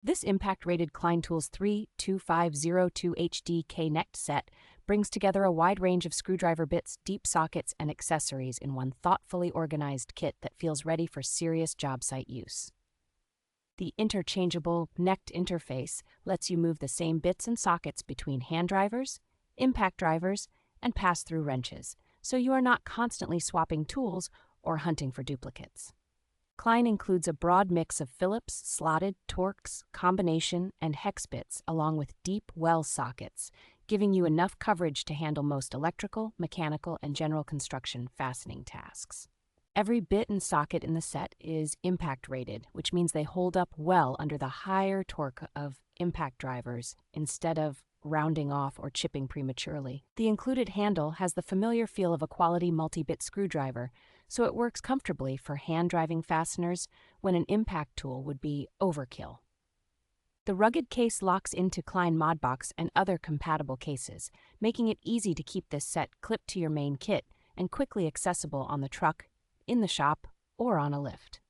This impact-rated KLEIN TOOLS 32502HD KNECT set brings together a wide range of screwdriver bits, deep sockets, and accessories in one thoughtfully organized kit that feels ready for serious job site use. The interchangeable KNECT interface lets you move the same bits and sockets between hand drivers, impact drivers, and pass-through wrenches, so you are not constantly swapping tools or hunting for duplicates. KLEIN includes a broad mix of Phillips, slotted, Torx, combination, and hex bits, along with deep well sockets, giving you enough coverage to handle most electrical, mechanical, and general construction fastening tasks. Every bit and socket in the set is impact rated, which means they hold up well under the higher torque of impact drivers instead of rounding off or chipping prematurely. The included handle has the familiar feel of a quality multi-bit screwdriver, so it works comfortably for hand-driving fasteners when an impact tool would be overkill. The rugged case locks into KLEIN MODbox and other compatible cases, making it easy to keep this set clipped to your main kit and quickly accessible on the truck, in the shop, or on a lift.